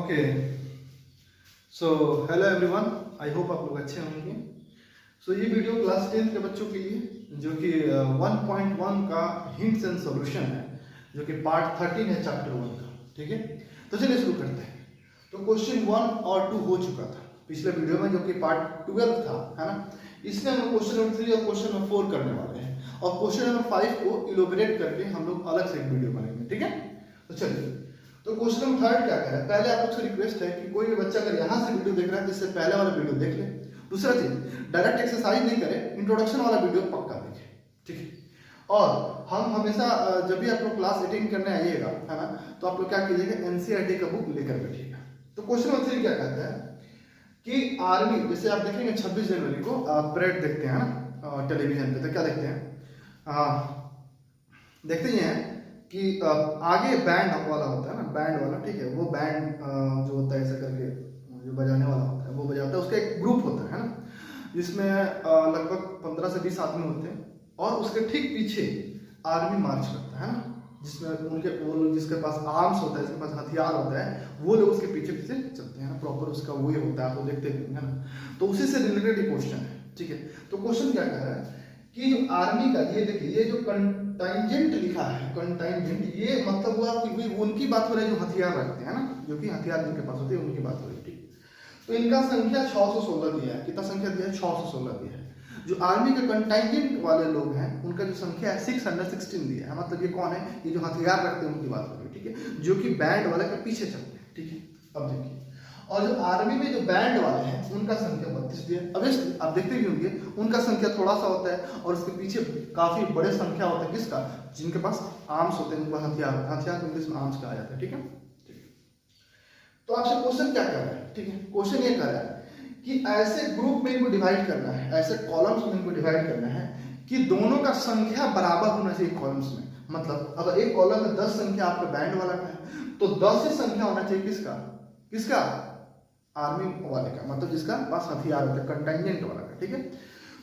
Okay so hello everyone, I hope आप लोग अच्छे होंगे। सो ये वीडियो क्लास 10 के बच्चों के लिए जो कि 1.1 का हिंट्स एंड सॉल्यूशन है, जो कि पार्ट 13 है चैप्टर 1 का। ठीक है, तो चलिए शुरू करते हैं। तो क्वेश्चन 1 और 2 हो चुका था पिछले वीडियो में, जो कि पार्ट 12 था, है ना। इसमें हम क्वेश्चन नंबर 3 और क्वेश्चन नंबर 4 करने वाले हैं, और क्वेश्चन नंबर 5 को इलोबरेट करके हम लोग अलग से एक वीडियो बनाएंगे। ठीक है, तो चलिए। तो क्वेश्चन नंबर 3 क्या कह रहा है। पहले आप लोग से रिक्वेस्ट है कि कोई भी बच्चा अगर यहाँ से वीडियो देख रहा है तो इससे पहले वाला वीडियो देख ले। दूसरा चीज, डायरेक्ट एक्सरसाइज नहीं करे, इंट्रोडक्शन वाला वीडियो पक्का देखे। ठीक है, और हम हमेशा जब भी आप लोग क्लास अटेंड करने आइएगा, है ना, तो आप लोग क्या कीजिएगा, एनसीईआरटी का बुक लेकर बैठिएगा। तो क्वेश्चन नंबर 3 क्या कहता है कि आर्मी, जैसे आप देखेंगे 26 जनवरी को परेड देखते हैं ना टेलीविजन पे, तो क्या देखते हैं, देखते ही हैं कि आगे बैंड वाला होता है ना, बैंड वाला, ठीक है, वो बैंड जो होता है ऐसा करके जो बजाने वाला होता है वो बजाता है। उसका एक ग्रुप होता है ना, जिसमें लगभग 15 से 20 आदमी होते हैं, और उसके ठीक पीछे आर्मी मार्च करता है ना, जिसमें उनके वो लोग जिसके पास आर्म्स होता है, जिसके पास हथियार होता है, वो लोग उसके पीछे पीछे चलते हैं ना, प्रॉपर उसका वो होता है, आप देखते हैं ना। तो उसी से रिलेटेड क्वेश्चन है। ठीक है, तो क्वेश्चन क्या कह रहा है कि जो आर्मी का, ये देखिए, ये जो कंटाइजेंट लिखा है, कंटाइजेंट, ये मतलब हुआ कि उनकी बात हो रही है जो हथियार रखते हैं ना, जो कि हथियार जिनके पास होते हैं उनकी बात हो रही है। ठीक, तो इनका संख्या 616 दिया है। कितना संख्या दिया है? 616 दिया है। जो आर्मी के कंटाइजेंट वाले लोग हैं उनका जो संख्या है 616 दिया है। मतलब ये कौन है? ये जो हथियार रखते हैं उनकी बात हो रही है। ठीक है, जो कि बैंड वाले के पीछे चलते हैं। ठीक है, अब देखिए, और जो आर्मी में जो बैंड वाले हैं उनका संख्या 32 दिया है। अब आप देखते भी होंगे उनका संख्या थोड़ा सा होता है, और उसके पीछे काफी बड़े संख्या होता है किसका? जिनके पास आर्म्स होते हैं, जिनके पास हथियार होते हैं। हथियार इंग्लिश में आर्म्स कहा जाता है। ठीक है, तो आपसे क्वेश्चन क्या कर रहा है? ठीक है, क्वेश्चन ये कर रहा है कि ऐसे ग्रुप में इनको डिवाइड करना है, ऐसे कॉलम्स में इनको डिवाइड करना है कि दोनों का संख्या बराबर होना चाहिए कॉलम्स में। मतलब अगर एक कॉलम में 10 संख्या आपका बैंड वाला का है, तो 10 ही संख्या होना चाहिए किसका? किसका? आर्मी वाले का, मतलब जिसका पास हथियार होता है, कंटाइजेंट वाला का। ठीक है,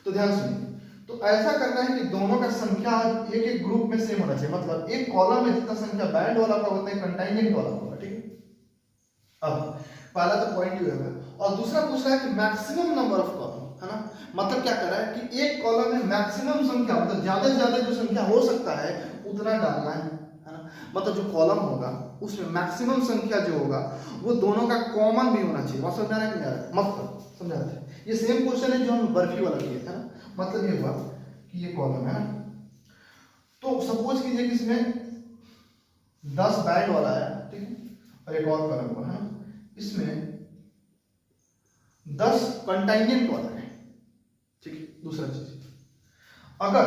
तो ध्यान सुनिए। तो ऐसा करना है कि दोनों का संख्या एक एक ग्रुप में सेम होना चाहिए। मतलब एक कॉलम में जितना संख्या बैंड वाला का होता है, कंटाइजेंट वाला होगा। ठीक है, अब पहला तो पॉइंट ये है, और दूसरा पूछ रहा है कि मैक्सिमम नंबर ऑफ कॉलम, है ना। मतलब क्या कर रहा है कि एक कॉलम में मैक्सिमम संख्या, मतलब ज्यादा से ज्यादा जो संख्या हो सकता है उतना डालना है ना। मतलब जो कॉलम होगा उसमें मैक्सिमम संख्या जो होगा वो दोनों का कॉमन भी होना चाहिए। बात समझाना कि नहीं आ रहा है? मतलब समझा रहे थे, ये सेम क्वेश्चन है जो हम बर्फी वाला किए थे ना। मतलब ये हुआ कि ये कॉलम है ना, तो सपोज कीजिए कि इसमें 10 बैंड वाला है, ठीक है, और एक और कॉलम हुआ है ना, इसमें 10 कंटाइजेंट वाला है। ठीक है, दूसरा चीज, अगर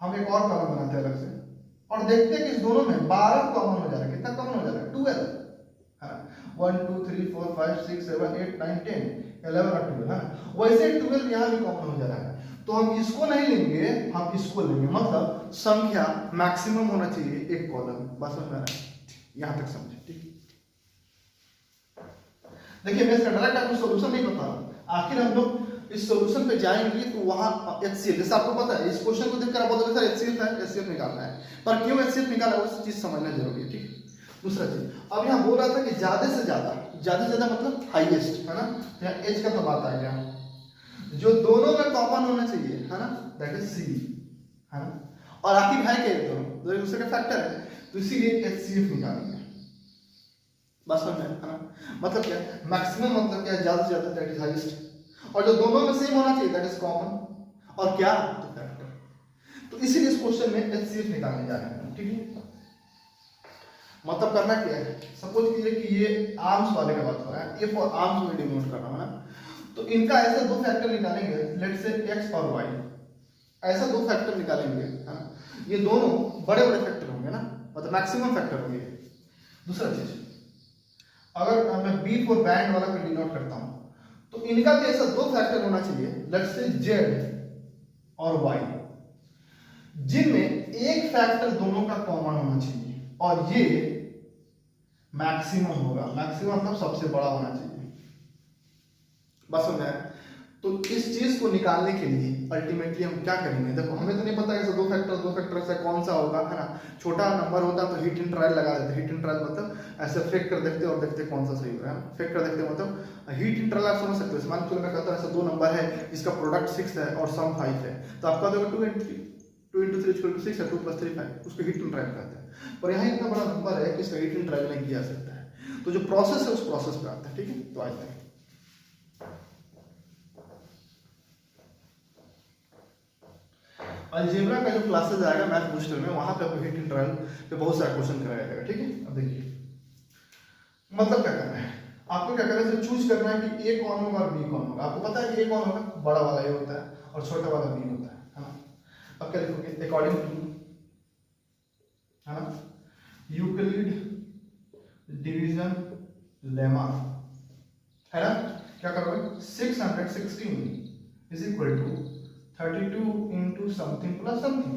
हम एक और कॉलम बनाते हैं अलग से और देखते हैं कि इस दोनों में 12 कॉमन हो जा रहा है। कितना कॉमन हो जा रहा है? 12, है 1 2 3 4 5 6 7 8 9 10 11 और 12, है। वैसे 12 यहाँ भी कॉमन हो जा रहा है, तो हम इसको नहीं लेंगे, हम इसको लेंगे। मतलब संख्या मैक्सिमम होना चाहिए एक कॉलम। बस समझ में आ रहा है? यहाँ तक समझे? ठीक, देखिए मैं इसका डायरेक्ट आपको सॉल्यूशन नहीं बता रहा। आखिर हम लोग इस सॉल्यूशन पे जाएंगे तो वहां एचसीएफ, जैसे आपको पता है, इस क्वेश्चन को देखकर आप बोलोगे सर एचसीएफ है, एचसीएफ निकालना है, पर क्यों एचसीएफ निकाला है उस चीज समझना जरूरी है। ठीक, दूसरा चीज, अब यहाँ बोल रहा था कि ज्यादा से ज्यादा मतलब हाईएस्ट, है ना। यहाँ एच का तो बात आ गया, जो दोनों में कॉमन होना चाहिए, है ना, दैट इज सी, है ना। और आखिर है क्या दोनों दूसरे का फैक्टर है, तो इसीलिए एचसीएफ निकालेंगे। बस समझ में, है ना। मतलब क्या मैक्सिमम, मतलब क्या ज्यादा से ज्यादा, दैट इज हाईएस्ट, और जो दोनों में सेम होना चाहिए दैट इज कॉमन, और क्या? तो फैक्टर। तो इसीलिए इस क्वेश्चन में एचसीएफ निकालने जा रहे हैं। ठीक है, मतलब करना क्या है, सपोज कीजिए कि ये आर्म्स वाले का बात हो रहा है, ये फॉर आर्म्स में डिनोट कर रहा हूं ना, तो इनका ऐसे दो फैक्टर निकालेंगे, लेट्स से एक्स और वाई, ऐसा दो फैक्टर निकालेंगे, है ना। ये दोनों बड़े बड़े फैक्टर होंगे ना, मतलब मैक्सिमम फैक्टर होंगे। दूसरा चीज, अगर मैं बी फॉर बैंड वाला को डिनोट करता हूं, तो इनका भी ऐसा दो फैक्टर होना चाहिए, लेट्स से जेड और वाई, जिनमें एक फैक्टर दोनों का कॉमन होना चाहिए, और ये मैक्सिमम होगा। मैक्सिमम मतलब सबसे बड़ा होना चाहिए। बस समझ आया? तो इस चीज को निकालने के लिए अल्टीमेटली हम क्या करेंगे? देखो हमें तो नहीं पता ऐसे दो फैक्टर ऐसा कौन कौन सा होगा, है ना। छोटा नंबर होता तो हिट एंड ट्रायल लगा देते, हिट एंड ट्रायल मतलब ऐसे फेक कर देखते और देखते कौन सा सही हो रहा है, फेक कर देखते मतलब हिट एंड ट्रायल आप समझ सकते हो। मान लो मैं कहता हूँ ऐसा 2 नंबर है जिसका प्रोडक्ट 6 है और सम 5 है, तो आपका देखो 2 into 3 = 6 है, 2 + 3 5, उसको हिट एंड ट्रायल कहते हैं। पर यहाँ इतना बड़ा नंबर है कि इसका हिट एंड ट्रायल नहीं किया जा सकता है, तो जो प्रोसेस है उस प्रोसेस पे आता है, ठीक है। तो आज तक अलजेब्रा का जो क्लासेस आएगा मैथ बूस्टर में, वहां पे आपको हिट एंड ट्रायल पे बहुत सारा क्वेश्चन कराया जाएगा, ठीक है। अब देखिए मतलब क्या करना है, आपको क्या करना है, चूज करना है कि ए कौन होगा और बी कौन होगा। आपको पता है कि ए कौन होगा, बड़ा वाला ए होता है और छोटा वाला बी होता है ना। अब क्या लिखोगे, अकॉर्डिंग टू, है ना, यूक्लिड डिवीजन लेमा, है ना, क्या करोगे 616 is equal to 32 into something plus something.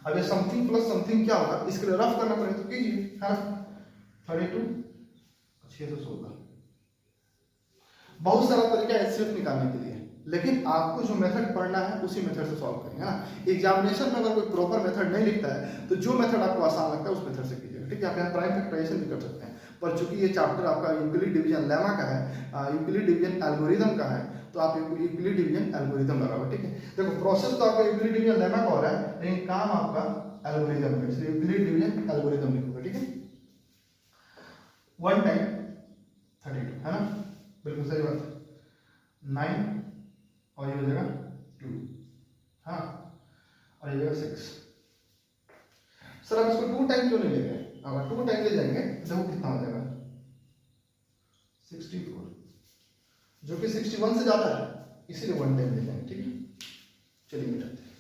अब ये समथिंग प्लस समथिंग क्या होगा, इसके लिए रफ करना पड़ेगा तो कीजिए, है ना। 32 616, बहुत सारा तरीका है एचसीएफ निकालने के लिए, लेकिन आपको जो मेथड पढ़ना है उसी मेथड से सॉल्व करेंगे, है ना। एग्जामिनेशन में अगर कोई प्रॉपर मेथड नहीं लिखता है तो जो मेथड आपको आसान लगता है उस मेथड से कीजिएगा, ठीक है। आप यहाँ प्राइम फैक्टराइजेशन भी कर सकते हैं, पर चूंकि ये चैप्टर आपका यूक्लिड डिवीजन लेमा का है, यूक्लिड डिवीजन एल्गोरिथम का है, तो आप यूक्लिड डिवीजन एल्गोरिथम लगाओ, ठीक है। देखो प्रोसेस तो आपका यूक्लिड डिवीजन लेमा का हो रहा है, लेकिन काम आपका एल्गोरिथम का, इसलिए यूक्लिड डिवीजन एल्गोरिथम लिखोगे, ठीक है। 1 टाइम 32, है ना, बिल्कुल सही बात है। 9 और ये हो जाएगा 2, हाँ, और ये हो जाएगा 6। सर आप इसको 2 टाइम क्यों नहीं ले गए, अगर 2 टाइम ले जाएंगे तो वो कितना हो जाएगा 64, जो कि 61 से ज्यादा है, इसीलिए 1 टाइम ले जाएंगे, ठीक है। चलिए मिटाते हैं।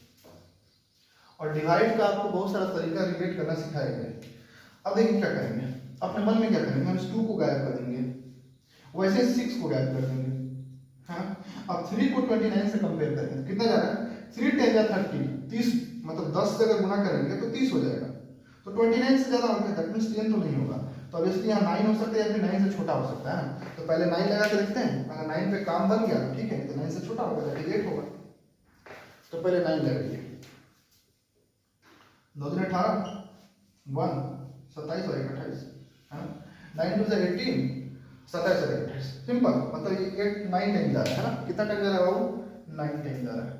और डिवाइड का आपको बहुत सारा तरीका रिलेट करना सिखाया गया है। अब देखिए क्या करेंगे, अपने मन में क्या करेंगे, हम इस 2 को गायब कर देंगे, वैसे 6 को गायब कर देंगे, हाँ। अब 3 को 29 से कंपेयर करेंगे, कितना जा रहा है, 3 10 या 30, 30 मतलब 10 से अगर गुना करेंगे तो 30 हो जाएगा, तो 29 से ज्यादा होगा, दैट मींस 10 तो नहीं होगा। तो अब इसलिए यहाँ 9 हो सकता है या फिर 9 से छोटा हो सकता है, तो पहले 9 लगा के देखते हैं, अगर 9 पे काम बन गया ठीक है, तो 9 से छोटा होगा, दैट इज 8 होगा, तो पहले 9 लगाइए, 9 दूनी 18, 1 27 और 28, है ना। 9 2 से 18, 27 और 28, सिंपल, मतलब ये 8 9 टाइम जा रहा है ना, कितना टाइम जा रहा है बाबू, 9 टाइम जा रहा है,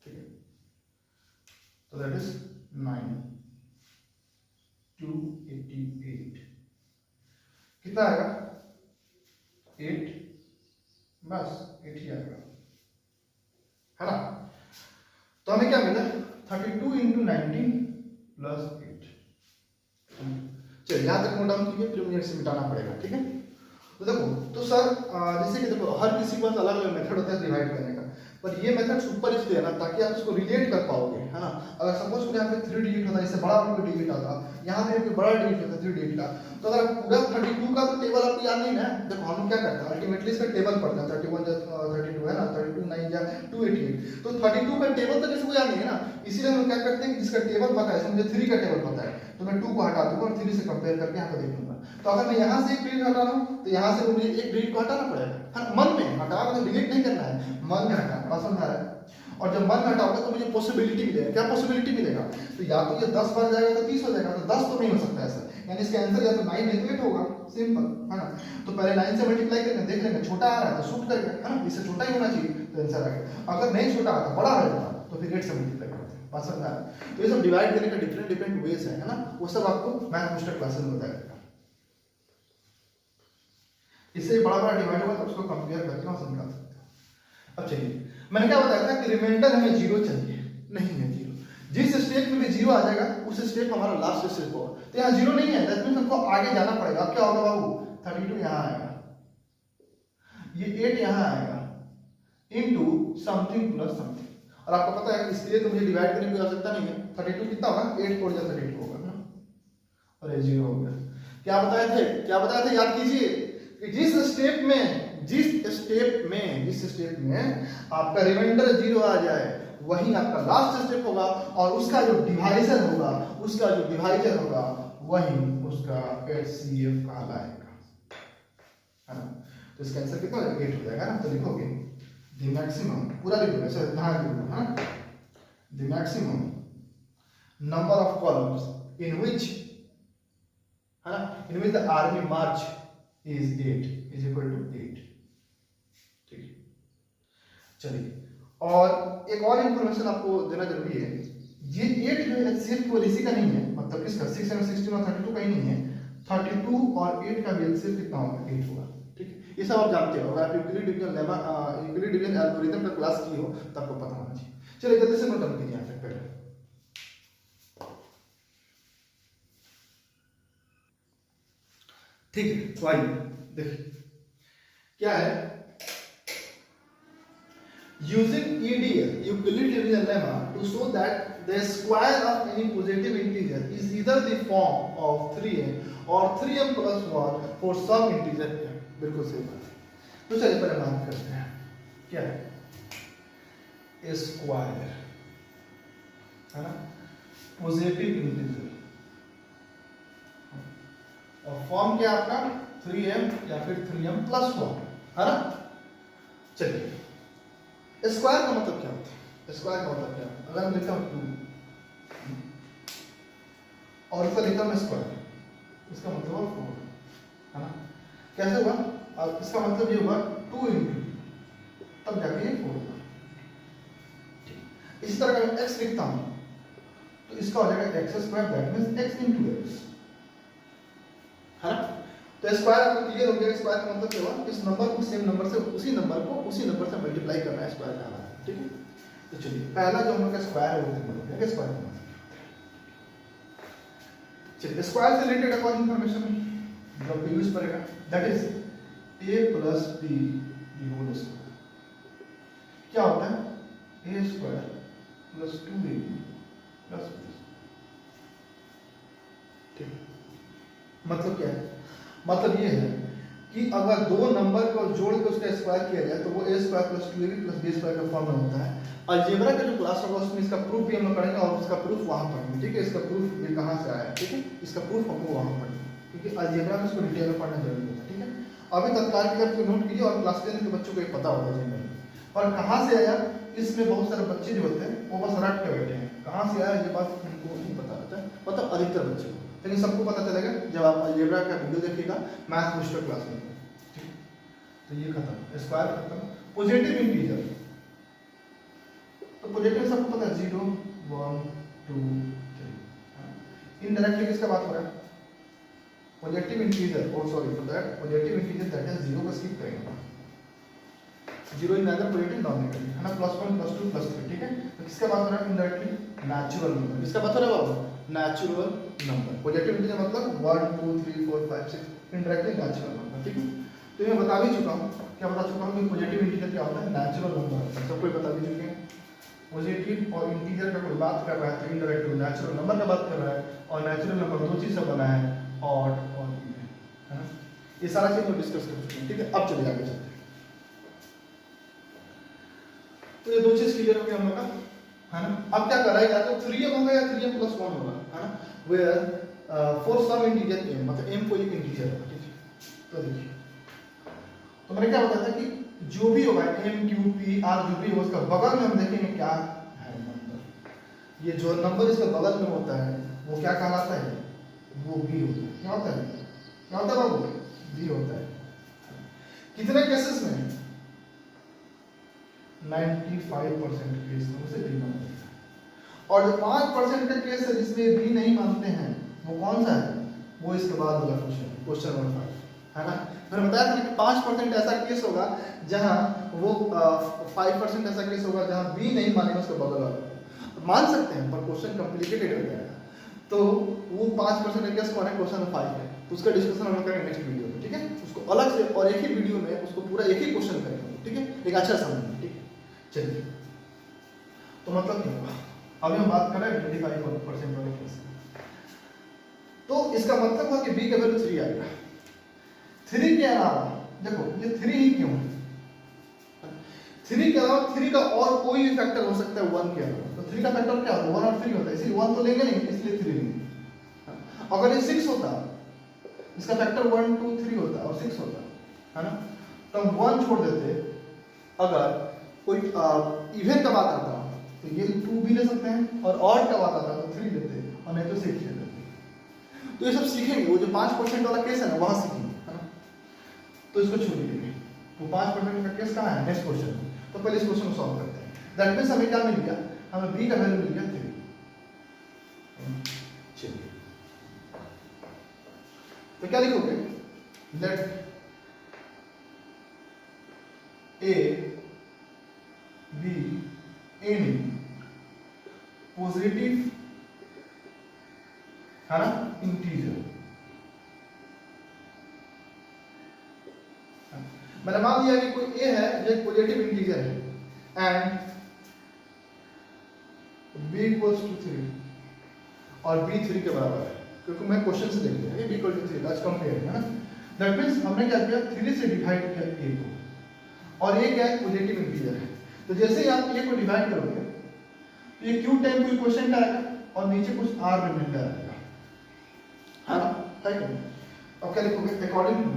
ठीक है। तो दैट इज 9 288, कितना आएगा 8, बस 8 ही आएगा, है ना। तो हमें क्या मिला 32 इंटू 19 प्लस 8। चलिए यहाँ तक नोट डाउन कीजिए, फिर मुझे इसे मिटाना पड़ेगा, ठीक है। तो देखो, तो सर जैसे कि देखो हर किसी के पास अलग अलग मेथड होता है डिवाइड करने का, पर ये मेथड ऊपर इसलिए है ना ताकि आप इसको रिलेट कर पाओगे, है ना। अगर सपोज यहाँ पे 3 डिजिट होता है, इससे बड़ा कोई डिजिट आता, यहाँ पे कोई बड़ा डिजिट होता है 3 डिजिट का, तो अगर पूरा 32 का तो टेबल आपको याद नहीं ना, देखो हम लोग क्या करते हैं अल्टीमेटली इसका टेबल पढ़ते हैं, 31 जा 32 है ना, 32 9 जा 288, तो 32 का टेबल तो किसी को याद नहीं है ना, इसीलिए हम क्या करते हैं कि जिसका टेबल पता है, मुझे 3 का टेबल पता है, तो मैं 2 को हटा दूंगा और 3 से कंपेयर करके यहाँ पे देख लूंगा। तो अगर मैं यहाँ से एक डिजिट हटा रहा हूँ तो यहाँ से मुझे एक डिजिट को हटाना पड़ेगा, हाँ, मन में हटा, तो डिलीट नहीं करना है, मन में हटाना, बात समझ आ रहा है। और जब मन में हटाओगे तो मुझे पॉसिबिलिटी मिलेगा, क्या पॉसिबिलिटी मिलेगा, तो या तो ये 10 बार जाएगा तो 30 हो जाएगा, तो 10 तो नहीं हो सकता है सर, यानी इसका आंसर या तो 9 नहीं तो 8 होगा, सिंपल, है ना। तो पहले 9 से मल्टीप्लाई करके देख लेंगे, छोटा आ रहा है तो शूट करके, है ना, इससे छोटा ही होना चाहिए तो आंसर आ गया, अगर नहीं छोटा आता बड़ा आ जाता तो फिर 8 से मल्टीप्लाई करते हैं, बात समझ आ रहा है। तो ये सब डिवाइड करने का डिफरेंट वेज है ना, वो सब आपको मैथ बूस्टर क्लासेस में बताया जाएगा। इससे बड़ा बड़ा डिवाइड होगा तो उसको कंपेयर करके वहां से निकाल सकते हो। अब चलिए, मैंने क्या बताया था कि रिमाइंडर हमें 0 चाहिए, नहीं है 0, जिस स्टेप में भी 0 आ जाएगा उस स्टेप हमारा लास्ट स्टेप होगा, तो यहाँ 0 नहीं है, दैट मींस हमको आगे जाना पड़ेगा। अब क्या होगा बाबू, 32 यहाँ आएगा, ये 8 यहाँ आएगा, इनटू समथिंग प्लस समथिंग, और आपको पता है इसलिए तो मुझे डिवाइड करने की आवश्यकता नहीं है, 32 कितना होगा 8 4 जा 32 होगा ना, और ये 0 हो गया। क्या बताया था याद कीजिए कि जिस स्टेप में आपका रिमाइंडर 0 आ जाए वही आपका लास्ट स्टेप होगा, और उसका जो डिवाइजर होगा वही उसका HCF कहलाएगा, है ना। तो इसका आंसर कितना हो जाएगा 8 हो जाएगा ना। तो लिखोगे द मैक्सिमम, पूरा लिखोगे सर, ध्यान लिखो, है ना, the maximum number of columns in which, है ना, in which the army march is 8 is equal to 8। ठीक है, चलिए और एक और इंफॉर्मेशन आपको देना जरूरी है, ये 8 जो है HCF केवल इसी का नहीं है, मतलब किसका 6 और 16 और 32 का ही नहीं है, 32 और 8 का भी HCF कितना होगा, 8 होगा। ठीक है, ये सब आप जानते हो, अगर आप Euclid division lemma Euclid division algorithm का क्लास की हो तो आपको पता होना चाहिए। चलिए जल्दी से नोट डाउन कीजिए यहाँ पे पहले। ठीक है, तो आइए देखिए क्या है, using EDL Euclid division lemma to show that the square of any positive integer is either the form of 3m or 3m plus 1 for some integer m। बिल्कुल सही बात है। तो चलिए पहले बात करते हैं क्या है स्क्वायर, है ना, पॉजिटिव इंटीजर और फॉर्म क्या आपका 3m या फिर 3m plus 1, है ना। चलिए स्क्वायर का मतलब क्या होता है, स्क्वायर का मतलब क्या है, अगर हम लिखता हूँ 2 और इसका लिखता हूँ स्क्वायर, इसका मतलब 4, है ना। कैसे हुआ, अब इसका मतलब ये हुआ 2 इंटू तब जाके ये 4 होगा। इसी तरह अगर x लिखता हूँ तो इसका हो जाएगा x square, that means x into x, है ना। तो स्क्वायर आपको क्लियर हो गया, स्क्वायर का मतलब क्या हुआ, इस नंबर को सेम नंबर से उसी नंबर से मल्टीप्लाई करना है, स्क्वायर कहलाता है। ठीक है, तो चलिए पहला जो हम लोग का स्क्वायर है वो देखते हैं, स्क्वायर का मतलब। चलिए स्क्वायर से रिलेटेड एक और इंफॉर्मेशन जो आपको यूज करेगा, that is a plus b the whole square. क्या होता है, a square plus 2ab plus b। ठीक, मतलब क्या है, मतलब ये है कि अगर दो नंबर को जोड़ के उसका स्क्वायर किया जाए तो वो a square plus 2ab plus b square का फॉर्म में होता है। अलजेब्रा का जो क्लास होगा उसमें इसका प्रूफ भी हम लोग पढ़ेंगे और उसका प्रूफ वहां पढ़ेंगे। ठीक है, इसका प्रूफ भी कहां से आया है, ठीक है, इसका प्रूफ हमको वहां पढ़ेंगे क्योंकि अलजेब्रा में इसको डिटेल में पढ़ना जरूरी होता है। ठीक है, अभी तत्काल की तरफ नोट कीजिए और क्लास 10 के बच्चों को ये पता होगा जनरली। और कहां से आया, इसमें बहुत सारे बच्चे जो होते हैं वो बस रट के बैठे हैं, कहां से आया ये बात उनको नहीं पता रहता है, मतलब अधिकतर बच्चे को, लेकिन सबको पता चलेगा जब आप अलजेब्रा का वीडियो देखिएगा मैथ बूस्टर क्लास में। ठीक, तो ये खत्म, स्क्वायर खत्म। पॉजिटिव इंटीजर, तो पॉजिटिव सबको पता है 0 1 2 3। इनडायरेक्टली किसका बात हो रहा है, पॉजिटिव इंटीजर, और sorry for that positive integer that is 0 को स्किप करेंगे, 0 इन नेगेटिव पॉजिटिव नॉन नेगेटिव, है ना, +1 +2 +3। ठीक है, तो किसका बात हो रहा है, इनडायरेक्टली नेचुरल नंबर। किसका बात हो रहा है बाबू, नेचुरल नंबर। पॉजिटिव इंटीजर मतलब 1 2 3 4 5 6, इनडायरेक्टली नेचुरल नंबर। ठीक है, तो मैं बता भी चुका हूँ, क्या बता चुका हूँ कि पॉजिटिव इंटीजर क्या होता है, नेचुरल नंबर, सबको बता भी चुके हैं। पॉजिटिव और इंटीजर का कोई बात कर रहा है तो इनडायरेक्टली नेचुरल नंबर का बात कर रहा है, और नेचुरल नंबर दो चीज से बना है, ऑड और इवन, है ना। ये सारा चीज हम डिस्कस कर चुके हैं। ठीक है, अब चलिए आगे चलते हैं। तो ये दो चीज क्लियर हो गया हम लोग का, है ना। अब क्या कर रहा है, या तो 3m होगा या 3m + 1 होगा, है ना, where for some integer m, मतलब m कोई एक इंटीजर है। ठीक है, तो देखिए, तो मैंने क्या बताया था कि जो भी होगा m q p r जो भी होगा उसका बगल में हम देखेंगे क्या है नंबर। ये जो नंबर इसके बगल में होता है वो क्या कहलाता है, वो b होता है। क्या होता है, क्या होता है बाबू, b होता है। कितने केसेस में, 95% केस में उसे b मानते हैं, और जो 5% का केस है जिसमें b नहीं मानते हैं वो कौन सा है, वो इसके बाद वाला क्वेश्चन नंबर 5, है ना। मैंने बताया था कि 5% ऐसा केस होगा जहां वो 5% ऐसा केस होगा जहां बी नहीं मानेगा उसके बगल वाला, मान सकते हैं पर क्वेश्चन कॉम्प्लिकेटेड हो जाएगा। तो वो 5% का केस कौन है, क्वेश्चन 5 है, तो उसका डिस्कशन हम लोग करेंगे नेक्स्ट वीडियो में। ठीक है, उसको अलग से और एक ही वीडियो में उसको पूरा एक ही क्वेश्चन करेंगे। ठीक है, एक अच्छा समझ में। ठीक है, चलिए, तो मतलब क्या होगा, अभी हम बात कर रहे हैं 25% वाले केस। तो इसका मतलब हुआ कि बी का वैल्यू 3 आएगा। 3 के अलावा देखो ये 3 ही क्यों है, 3 के अलावा 3 का और कोई भी फैक्टर हो सकता है 1 के अलावा। तो 3 का फैक्टर क्या होता है, 1 और 3 होता है, इसलिए 1 तो लेंगे नहीं, इसलिए 3 लेंगे। अगर ये 6 होता, इसका फैक्टर 1 2 3 होता और 6 होता, है ना, तो हम 1 छोड़ देते। अगर कोई इवन का बात आता तो ये 2 भी ले सकते हैं, और क्या आता था तो 3 लेते हैं, और नहीं तो 6 ले लेते हैं। तो ये सब सीखेंगे, वो जो 5% वाला केस है ना वहाँ सीखेंगे, है ना। तो इसको छोड़ दीजिए, वो 5% का केस कहाँ है, नेक्स्ट क्वेश्चन में। तो पहले इस क्वेश्चन को सॉल्व करते हैं। दैट मीन्स हमें क्या मिल गया, हमें b का वैल्यू मिल गया 3। चलिए तो क्या लिखोगे, let a be any positive, है ना, इंटीजर। मैंने मान लिया कि कोई a है जो एक पॉजिटिव इंटीजर है, एंड b इक्वल्स टू 3 और b 3 के बराबर है, क्योंकि मैं क्वेश्चन से देख लिया ये b इक्वल टू 3 आज कंपेयर, है ना। दैट मींस हमने क्या किया, 3 से डिवाइड किया a को, और ये क्या है, पॉजिटिव इंटीजर है। तो जैसे ही आप a को डिवाइड करोगे तो ये q टाइम कोई क्वेश्चन का आएगा और नीचे कुछ r रिमाइंडर आएगा, है ना, है क्या। अब क्या लिखोगे, according to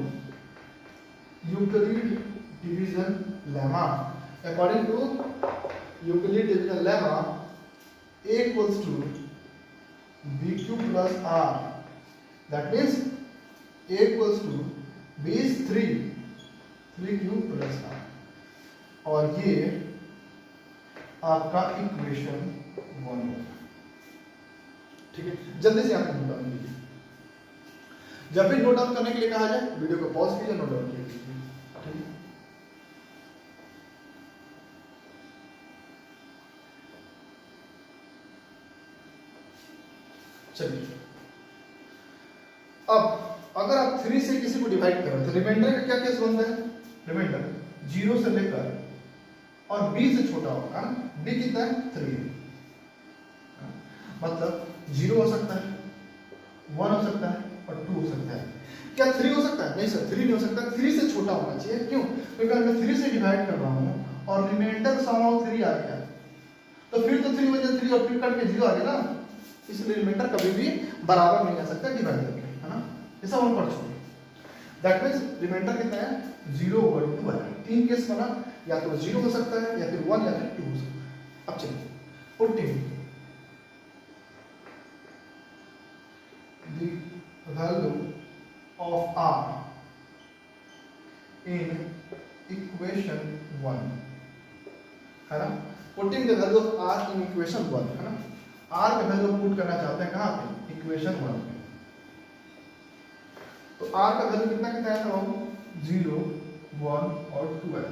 Euclid division lemma, according to Euclid division lemma a equals to bq plus r, that means a equals to b is 3q plus r, और ये आपका इक्वेशन 1 होगा। ठीक है, जल्दी से आप नोट डाउन कीजिए। जब भी नोट डाउन करने के लिए कहा जाए वीडियो को पॉज कीजिए, नोट डाउन कीजिए। ठीक है, चलिए अब अगर आप 3 से किसी को डिवाइड करें तो रिमाइंडर का क्या केस बनता है, रिमाइंडर 0 से लेकर और b से छोटा होगा, b कितना है 3, मतलब 0 हो सकता है, 1 हो सकता है और 2 हो सकता है। क्या 3 हो सकता है, नहीं सर 3 नहीं हो सकता, 3 से छोटा होना चाहिए। क्यों, क्योंकि मैं 3 से डिवाइड कर रहा हूँ और रिमाइंडर समहाउ 3 आ गया, तो फिर तो 3 वजह 3 और फिर कट के 0 आ गया ना, इसलिए रिमाइंडर कभी भी बराबर नहीं आ सकता डिवाइड करके, है ना, ये सब हम पढ़ चुके। दैट मींस रिमाइंडर कितना है, 0 over 2 है। 3 केस बना, या तो 0 हो सकता है, या फिर 1 या फिर 2 हो सकता है। अब चलिए putting the value of r in equation 1, है ना, putting the value of r in equation 1, है ना, r का वैल्यू पुट करना चाहते हैं कहाँ पे, इक्वेशन 1 पे। तो r का वैल्यू कितना कितना है ना, 0 1 और 2 है,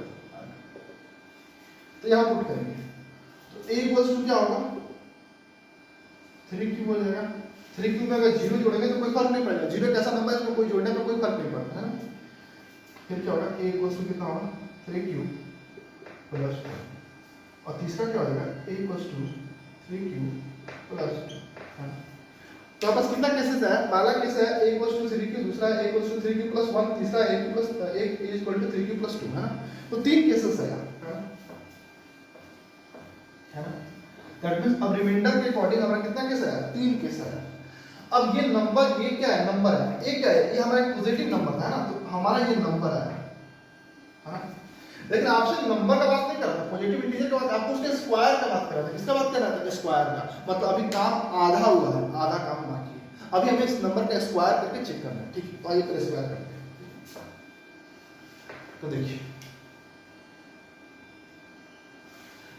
तो यहाँ पुट करेंगे तो a इक्वल्स टू क्या होगा, 3q हो जाएगा। 3q में अगर 0 जोड़ेंगे तो कोई फर्क नहीं पड़ेगा, 0 कैसा नंबर है इसमें कोई जोड़ने में कोई फर्क नहीं पड़ता, है ना। फिर क्या होगा, a इक्वल्स टू कितना होगा, 3q प्लस 2, और तीसरा क्या हो जाएगा, a equals to 3q plus 2, है। तो बस कितना केसेस है, पहला केस है a इक्वल्स टू 3q, दूसरा a equals to 3q plus 1, तीसरा a equal to 3q plus 2, है ना। तो 3 केसेस है यार, है ना। दैट मींस अब रिमाइंडर के अकॉर्डिंग हमारा कितना केस है, 3 केस है। अब ये नंबर, ये क्या है, नंबर है, ये क्या है, ये हमारा एक पॉजिटिव नंबर है ना, तो हमारा ये नंबर है ना। लेकिन आपसे नंबर का बात नहीं कर रहा, पॉजिटिव इंटीजर का बात, आपको उसके स्क्वायर का बात कर रहा था। किसका बात कर रहा था, स्क्वायर का। मतलब अभी काम आधा हुआ है, आधा काम बाकी है। अभी हमें इस नंबर का स्क्वायर करके चेक करना है, ठीक है। तो आइए पहले स्क्वायर करते हैं। तो देखिए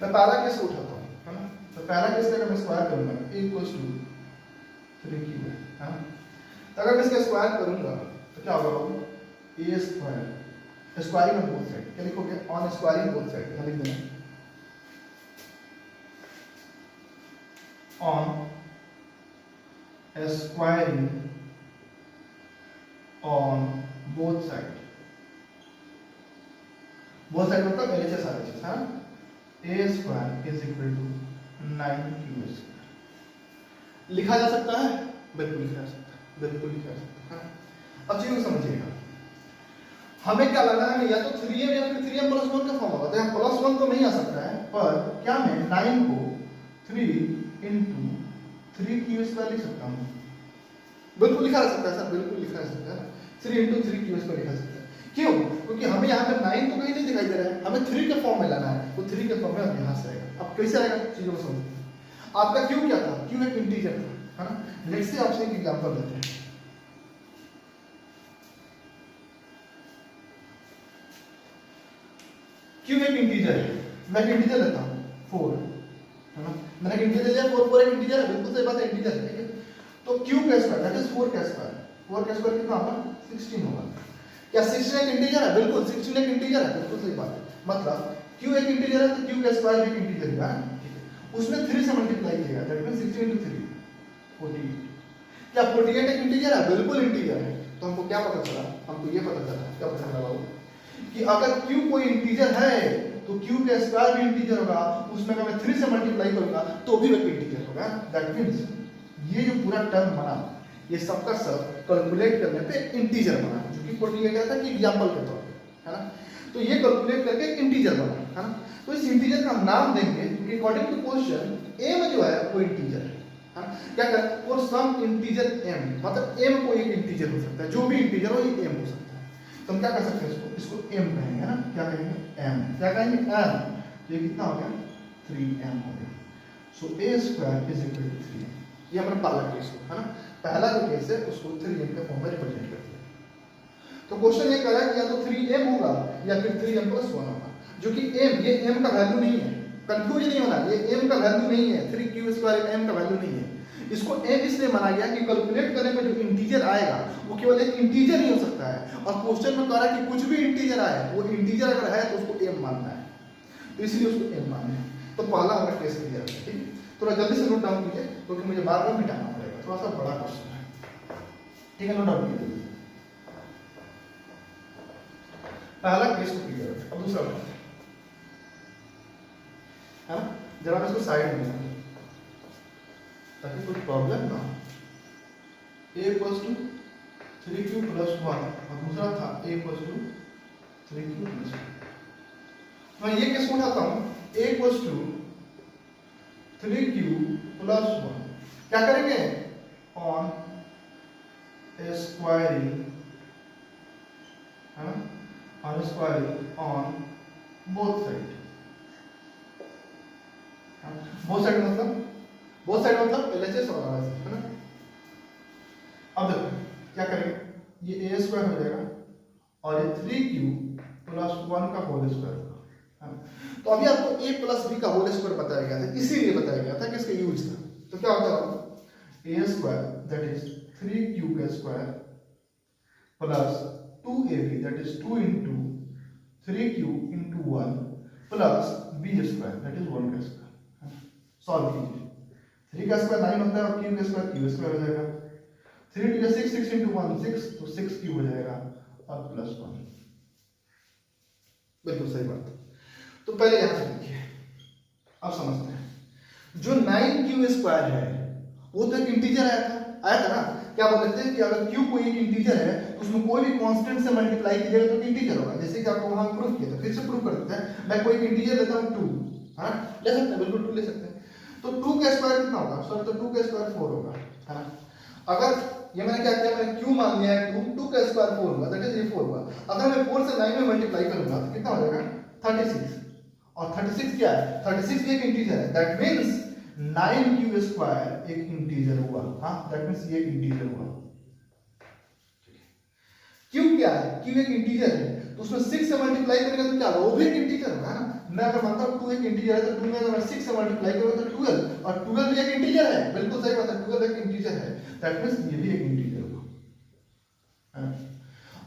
मैं पहला केस उठाता हूँ, है ना। तो पहला केस का मैं स्क्वायर करूंगा, a इक्वल्स टू 3q, है ना। तो अगर मैं इसका स्क्वायर करूंगा तो क्या होगा, a square, squaring on both side, क्या लिखोगे, ऑन स्क्वायरिंग बोथ साइड, क्या लिख देना, on squaring on both side. Both side मतलब LHS RHS, है ना। a square is equal to 9q square लिखा जा सकता है, बिल्कुल लिखा जा सकता है, बिल्कुल लिखा जा सकता है। अब चीज को समझिएगा, हमें क्या लगा है, या तो 3m या फिर 3m प्लस 1 का फॉर्म होगा। तो यहाँ प्लस 1 तो नहीं आ सकता है, पर क्या मैं 9 को 3 इंटू 3q स्क्वायर लिख सकता हूँ, बिल्कुल लिखा जा सकता है सर, बिल्कुल लिखा जा सकता है। 3 इंटू 3q स्क्वायर लिखा जा सकता है। क्यों, क्योंकि हमें यहाँ पे 9 तो कहीं नहीं दिखाई दे रहा है, हमें 3 के फॉर्म में लाना है, तो 3 के फॉर्म में अब यहाँ से आएगा। अब कैसे आएगा चीजों को समझते हैं। आपका क्यू क्या था, क्यू एक इंटीजर था, है ना। नेक्स्ट से आपसे एक एग्जांपल लेते हैं। क्यू एक इंटीजर है, मैं एक इंटीजर लेता हूँ 4, है ना। मैंने एक इंटीजर लिया, 4 एक इंटीजर है, बिल्कुल सही बात है, इंटीजर है, ठीक है। तो क्यू का स्क्वायर दैट इज 4 का स्क्वायर, 4 का स्क्वायर कितना होगा 16 होगा। क्या 16 एक इंटीजर है? बिल्कुल 16 एक इंटीजर है, बिल्कुल सही बात है। मतलब क्यू एक इंटीजर है तो क्यू का स्क्वायर एक इंटीजर होगा, ठीक है। उसमें 3 से मल्टीप्लाई किया दैट मींस 16 * 3 48। क्या 48 एक इंटीजर है? बिल्कुल इंटीजर है। तो हमको क्या पता चला, हमको ये पता चला, क्या पता चला बाबू, कि अगर q कोई इंटीजर है तो q का स्क्वायर भी इंटीजर होगा, उसमें अगर मैं 3 से मल्टीप्लाई करूंगा तो भी एक इंटीजर होगा। दैट मींस ये जो पूरा टर्म बना, ये सबका सब कैलकुलेट करने पे इंटीजर बना, जो कि 48 क्या था कि एग्जांपल के तौर पे, है ना। तो ये कैलकुलेट करके इंटीजर बना, है ना। तो इस इंटीजर का नाम देंगे क्योंकि अकॉर्डिंग टू क्वेश्चन m जो है वो इंटीजर है, हाँ। क्या कर फॉर सम इंटीजर m, मतलब m कोई एक इंटीजर हो सकता है, जो भी इंटीजर हो ये m हो सकता है। तो हम क्या कर सकते हैं, इसको m कहेंगे, है ना। क्या कहेंगे m, क्या कहेंगे m। तो ये कितना हो गया 3m हो गया। सो a² = 3। ये हमारा पहला केस है ना। पहला जो केस है उसको 3m के फॉर्म में रिप्रेजेंट करते हैं। तो क्वेश्चन ये कह रहा है कि या तो 3m होगा या फिर 3m + 1 होगा, जो कि m, ये m का वैल्यू नहीं है, कंफ्यूज नहीं होना, ये m का वैल्यू नहीं है, 3q² m का वैल्यू नहीं है। इसको m इसलिए माना गया कि कैलकुलेट करने में जो इंटीजर आएगा वो केवल एक इंटीजर ही हो सकता है, और क्वेश्चन में कह रहा है कि कुछ भी इंटीजर आए, वो इंटीजर अगर है तो उसको m मानना है, तो इसलिए उसको m मानना है। तो पहला हमारा केस क्लियर है, ठीक है। थोड़ा जल्दी से नोट डाउन कीजिए क्योंकि मुझे बार-बार मिटाना पड़ेगा, थोड़ा सा बड़ा क्वेश्चन है, ठीक है। नोट डाउन कीजिए पहला केस को क्लियर है। अब दूसरा है ना, जरा मैं इसको साइड में ताकि कोई प्रॉब्लम ना हो। a = 3q + 1 और दूसरा था a = 3q + 1। मैं ये केस उठाता हूं, a = 3q + 1। क्या करेंगे, ऑन स्क्वायरिंग, है ना, on squaring on both side. Both side मतलब LHS और RHS, है ना। अब देखो क्या करेंगे, ये a² हो जाएगा और ये 3q + 1 का होल स्क्वायर होगा। तो अभी आपको a + b का होल स्क्वायर बताया गया था, इसीलिए बताया गया था कि इसका यूज था। तो क्या होता है, a² that is 3q² + 2ab that is 2 * 3q * 1 + b² that is 1 का स्क्वायर। सॉल्व कीजिए, 3 का स्क्वायर 9 होता है और q का स्क्वायर q² हो जाएगा। 3 * 6 6 * 1 6, तो 6q हो जाएगा और +1। बिल्कुल सही बात। तो पहले यहां से देखिए, अब समझते हैं। जो 9q² है वो तो एक इंटीजर आया था ना। क्या बोल रहे थे कि अगर q कोई एक इंटीजर है तो उसमें कोई भी कांस्टेंट से मल्टीप्लाई कीजिएगा तो इंटीजर होगा, जैसे कि आपको वहां प्रूफ किया था। फिर से प्रूफ कर देते हैं। मैं कोई एक इंटीजर लेता हूं 2, हां ले सकते हैं, बिल्कुल 2 ले सकते हैं। तो 2 का स्क्वायर कितना होगा सर, तो 2 का स्क्वायर 4 होगा, है ना। अगर ये मैंने क्या किया, मैंने q मान लिया है 2 का स्क्वायर 4 होगा, दैट इज ये 4 होगा। अगर मैं 4 से 9 में मल्टीप्लाई करूंगा तो कितना हो जाएगा 36, और 36 क्या है, 36 भी एक इंटीजर है। दैट मींस 9q² एक इंटीजर हुआ, हां दैट मींस ये एक इंटीजर हुआ। q क्या है, q एक इंटीजर है, तो उसमें 6 से मल्टीप्लाई करेंगे तो क्या होगा, वो भी एक इंटीजर होगा ना। मैं अगर मानता हूं 2 एक इंटीजर है तो 2 में अगर मैं 6 से मल्टीप्लाई करूंगा तो 12, और 12 भी एक इंटीजर है, बिल्कुल सही बात है, 12 एक इंटीजर है। दैट मींस ये भी एक इंटीजर होगा।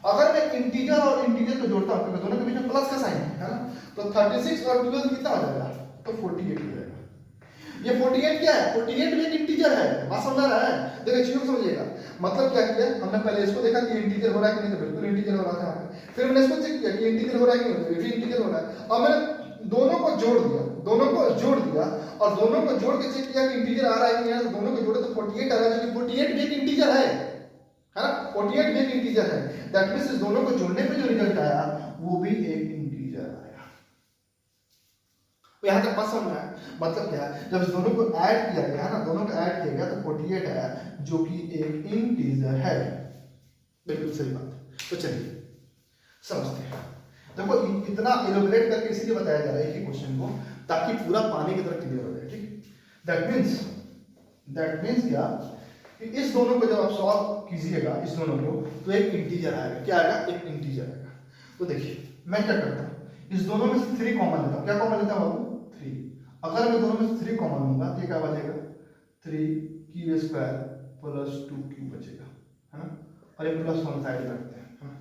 अगर मैं इंटीजर और इंटीजर को जोड़ता हूं तो दोनों के बीच में प्लस का साइन है ना, तो 36 और 12 कितना हो जाएगा, तो 48 हो जाएगा। ये 48 क्या है, 48 भी एक इंटीजर है, बात समझ रहा है। देखिए चीजों को समझिएगा, मतलब क्या किया हमने, पहले इसको देखा कि इंटीजर हो रहा है कि नहीं, तो बिल्कुल इंटीजर हो रहा था। फिर मैंने इसको चेक किया कि इंटीजर हो रहा है कि नहीं, तो ये भी इंटीजर हो रहा है। अब मैंने दोनों को जोड़ दिया, और दोनों को जोड़ के चेक किया कि इंटीजर आ रहा है कि नहीं, तो दोनों को जोड़े तो 48 आ रहा है, जो कि 48 भी एक इंटीजर है ना, 48 भी एक इंटीजर है। दैट मींस इस दोनों को जोड़ने पे जो रिजल्ट आया वो भी एक इंटीजर आया। तो यहां तक बात समझ है, मतलब क्या है, जब इस दोनों को ऐड किया गया है ना, दोनों को ऐड किया गया तो 48 आया, जो कि एक इंटीजर है। बिल्कुल सही बात है। तो चलिए समझते हैं। देखो इतना एलोबरेट करके इसीलिए बताया जा रहा है एक ही क्वेश्चन को, ताकि पूरा पानी की तरह क्लियर हो जाए, ठीक। दैट मीन्स क्या कि इस दोनों को जब आप सॉल्व कीजिएगा, इस दोनों को, तो एक इंटीजर आएगा। क्या आएगा? एक इंटीजर आएगा। तो देखिए मैं क्या करता हूँ, इस दोनों में से 3 कॉमन लेता हूँ। क्या कॉमन लेता हूँ? 3। अगर मैं दोनों में से 3 कॉमन लूंगा तो ये क्या बचेगा? 3q² प्लस 2q बचेगा, है ना। और एक प्लस 1 साइड रखते हैं, है ना।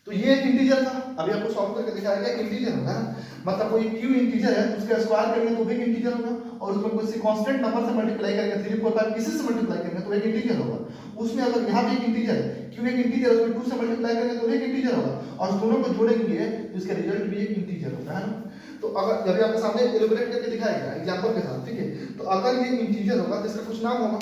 तो ये एक इंटीजर था, अभी आपको सॉल्व करके दिखाया गया, इंटीजर होगा ना। मतलब कोई q इंटीजर है तो उसका स्क्वायर करेंगे तो भी एक इंटीजर होगा, और उसमें कोई कांस्टेंट नंबर से मल्टीप्लाई करेंगे, 3 4 5 किसी से मल्टीप्लाई करेंगे तो एक इंटीजर होगा। उसमें अगर यहाँ भी एक इंटीजर है, q एक इंटीजर है, उसमें 2 से मल्टीप्लाई करेंगे तो एक इंटीजर होगा, और दोनों को जोड़ेंगे तो इसका रिजल्ट भी एक इंटीजर होगा, है ना। तो अगर जब आपके सामने एलिब्रेट करके दिखाया गया एग्जांपल के साथ, ठीक है, तो अगर ये इंटीजर होगा तो इसका कुछ नाम होगा।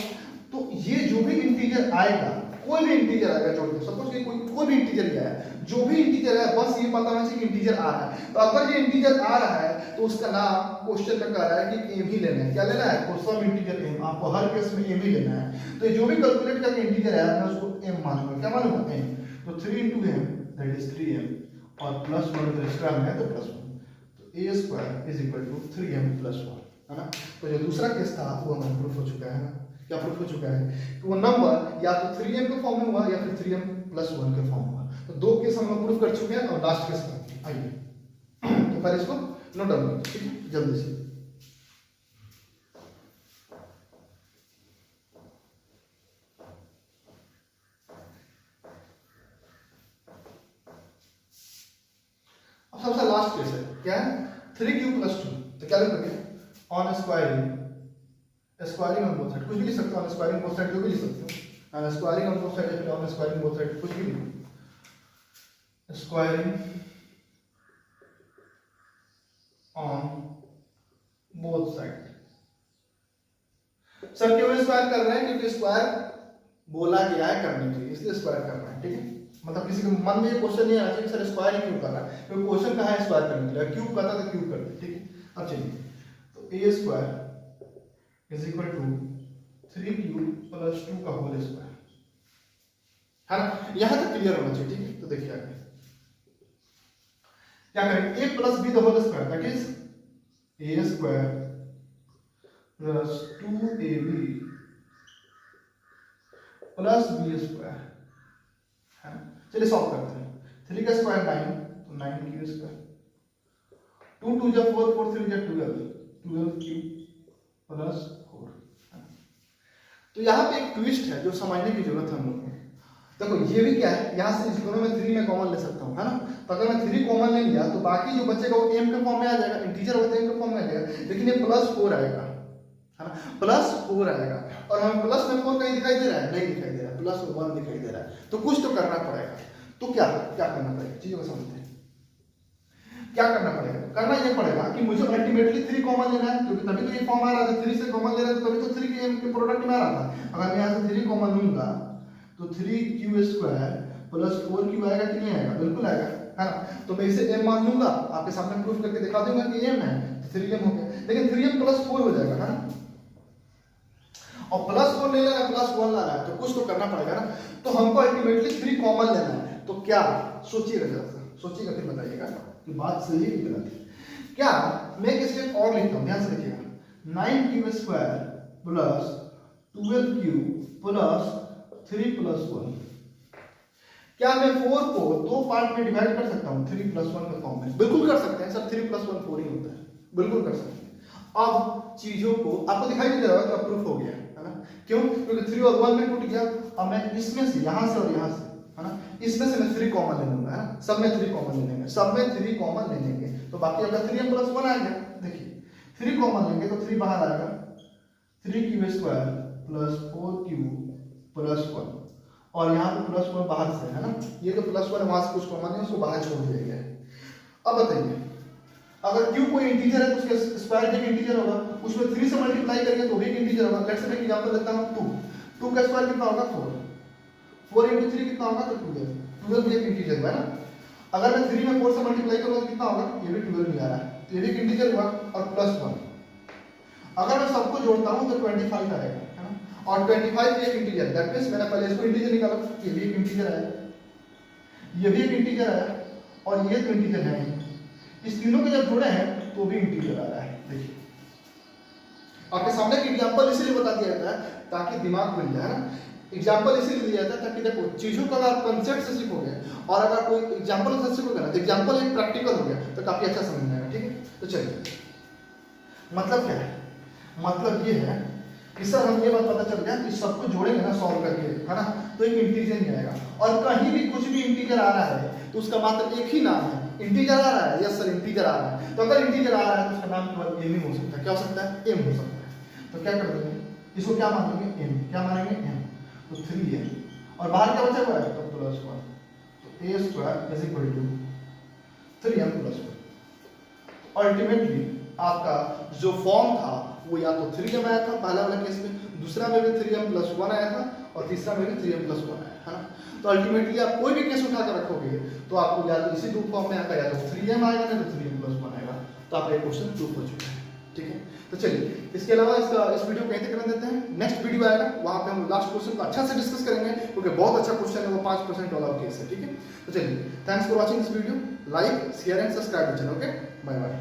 तो ये जो भी इंटीजर आएगा, कोई भी इंटीजर आएगा जोड़ के, सपोज कि कोई भी इंटीजर ही आया, जो भी इंटीजर है बस ये पता होना चाहिए कि इंटीजर आ रहा है। तो अगर ये इंटीजर आ रहा है तो उसका नाम क्वेश्चन में कह रहा है कि m ही लेना है। क्या लेना है? सम इंटीजर m, आपको हर केस में m ही लेना है। तो जो भी कैलकुलेट करके इंटीजर है मैं उसको m मानूंगा। क्या मानूंगा? m। तो 3 × m दैट इज 3m और प्लस 1 तो एक्स्ट्रा में है तो प्लस 1, तो a² = 3m + 1, है ना। तो जो दूसरा केस था वो हमारा प्रूफ हो चुका है ना। क्या प्रूफ हो चुका है कि वो नंबर या तो 3m के फॉर्म में हुआ या फिर 3m + 1 के फॉर्म में हुआ। तो 2 केस हम लोग प्रूफ कर चुके हैं, और लास्ट केस पर आइए तो पहले इसको नोट डाउन करिए, ठीक है, जल्दी से। अब सबसे लास्ट केस है, क्या है? 3q + 2। तो क्या लिखोगे? On squaring on both side, कुछ भी लिख सकते हो, ऑन स्क्वायरिंग बोथ साइड जो भी लिख सकते हो, on squaring on both side या फिर ऑन स्क्वायरिंग बोथ साइड, कुछ भी लिखो। Squaring on both side. Sir क्यों स्क्वायर कर रहे हैं? क्योंकि स्क्वायर बोला गया है करने के लिए, इसलिए स्क्वायर कर रहे हैं, ठीक है। मतलब किसी के मन में ये क्वेश्चन नहीं आना चाहिए सर स्क्वायर क्यों कर रहा है, क्योंकि क्वेश्चन कहाँ है? स्क्वायर करने के लिए। क्यूब करता तो क्यूब करते, ठीक है। अब चलिए, तो a² = 3q + 2 का होल स्क्वायर, है ना। यहां तक क्लियर होना चाहिए, ठीक है। तो देखिए आगे क्या करेंगे? a + b the whole square that is a² + 2ab + b², है। चलिए सॉल्व करते हैं। 3 का स्क्वायर 9, तो 9q², 2 2 = 4, 4 3 = 12, 12q + 4। तो यहाँ पे एक ट्विस्ट है जो समझने की जरूरत है हम लोग को। देखो ये भी क्या है, यहाँ से इस दोनों में 3 में कॉमन ले सकता हूँ, है ना। तो अगर मैं 3 कॉमन ले लिया तो बाकी जो बचेगा वो m के फॉर्म में आ जाएगा, इंटीजर होता है m के फॉर्म में आ जाएगा, लेकिन ये +4 आएगा, है ना, +4 आएगा। और हमें प्लस में 4 कहीं दिखाई दे रहा है? नहीं दिखाई दे रहा है, +1 दिखाई दे रहा है। तो कुछ तो करना पड़ेगा। तो क्या करना पड़ेगा? चीजों को समझते हैं। क्या करना पड़ेगा? करना ये पड़ेगा कि मुझे अल्टीमेटली 3 कॉमन लेना है, क्योंकि तभी तो ये फॉर्म आ रहा था। 3 से कॉमन ले रहा था तभी तो 3 के प्रोडक्ट में आ रहा था। अगर मैं यहाँ से 3 कॉमन लूंगा तो 3q² + 4q आएगा कि नहीं आएगा? बिल्कुल आएगा, है ना। तो मैं इसे m मान लूंगा, आपके सामने प्रूफ करके दिखा दूंगा कि m है, 3m हो गया। लेकिन 3m + 4 हो जाएगा, है ना। और +4 नहीं लेना, +1 लाना है, तो कुछ तो करना पड़ेगा ना। तो हमको अल्टीमेटली 3 कॉमन लेना है। तो क्या सोचिएगा, जरा सा सोचिएगा, फिर बताइएगा कि बात सही है कि गलत है। क्या मैं एक स्टेप और लिखता हूं, ध्यान से देखिएगा। 9q² + 12q + 3 + 1। क्या मैं 4 को 2 पार्ट में डिवाइड कर सकता हूं 3 + 1 के फॉर्म में? बिल्कुल कर सकते हैं सर, 3 + 1 4 ही होता है, बिल्कुल कर सकते हैं। अब चीजों को आपको दिखाई नहीं दे रहा है तो प्रूफ हो गया, है ना। क्यों? क्योंकि 3 और 1 में टूट गया। अब मैं इसमें से, यहां से और यहां से, है ना, इसमें से मैं 3 कॉमन ले लूंगा, है ना। सब में 3 कॉमन ले लेंगे, सब में 3 कॉमन ले लेंगे, तो बाकी आपका 3m + 1 आ गया। देखिए 3 कॉमन लेंगे तो 3 बाहर आएगा, 3q² + 4q + 1, और यहाँ पे +1 बाहर से, है ना। ये तो +1 वहां से कुछ कॉमन है, उसको बाहर छोड़ दिया गया है। अब बताइए, अगर q कोई इंटीजर है तो उसका स्क्वायर एक इंटीजर होगा, उसमें 3 से मल्टीप्लाई करेंगे तो भी एक इंटीजर होगा। लेट्स से मैं एग्जांपल लेता हूं 2, 2 का स्क्वायर कितना होगा? 4, 4 × 3 कितना होगा? तो 12, 12 भी एक इंटीजर है ना। अगर मैं 3 में 4 से मल्टीप्लाई करूंगा तो कितना होगा? ये भी 12 ही आ रहा है, तो ये भी एक इंटीजर हुआ, और +1। अगर मैं सबको जोड़ता हूं तो 25 आएगा, है ना। और 25 भी एक इंटीजर, दैट मींस मैंने पहले इसको इंटीजर निकाला, ये भी एक इंटीजर आया, ये भी एक इंटीजर आया, और ये तो इंटीजर है ही। इस तीनों के जब जोड़े हैं तो भी इंटीजर आ रहा है। देखिए आपके सामने एक एग्जांपल इसीलिए बता दिया जाता है ताकि दिमाग खुल जाए ना। एग्जांपल इसीलिए दिया जाता है ताकि देखो चीजों को अगर आप कंसेप्ट से सीखोगे और अगर कोई एग्जांपल से सीखोगे ना तो एग्जांपल एक प्रैक्टिकल हो गया तो काफी अच्छा समझ में आएगा। ठीक है, तो चलिए मतलब क्या है, मतलब ये है कि सर हम ये बात पता चल गया कि सबको जोड़ेंगे ना सॉल्व करके, है ना, तो एक इंटीजर ही आएगा। और कहीं भी कुछ भी इंटीजर आ रहा है तो उसका मात्र एक ही नाम है, इंटीजर आ रहा है। यस सर इंटीजर आ रहा है, तो अगर इंटीजर आ रहा है तो उसका नाम केवल एम ही हो सकता है। क्या हो सकता है? एम हो सकता है। तो क्या कर देंगे, इसको क्या मानेंगे? एम। क्या मानेंगे? एम। तो 3m और बाहर क्या बचा हुआ है? तो प्लस 1, तो a square is equal to 3m plus 1। Ultimately आपका जो फॉर्म था वो या तो 3m आया था पहला वाला केस में, दूसरा में भी 3m प्लस 1 आया था और तीसरा में भी 3m प्लस 1 आया, है ना। तो अल्टीमेटली आप कोई भी केस उठा कर रखोगे तो आपको या तो इसी दो फॉर्म में आएगा, या तो 3m आएगा नहीं तो 3m प्लस 1 आएगा। तो आपका एक क्वेश्चन प्रूफ हो चुका है। ठीक है, तो चलिए इसके अलावा इस वीडियो को यहीं तक करने देते हैं। नेक्स्ट वीडियो आएगा वहां पे हम लास्ट क्वेश्चन को अच्छा से डिस्कस करेंगे क्योंकि बहुत अच्छा क्वेश्चन है, वो 5% वाला केस है। ठीक है, तो चलिए thanks for watching this video, like share and subscribe the channel. Okay, bye bye.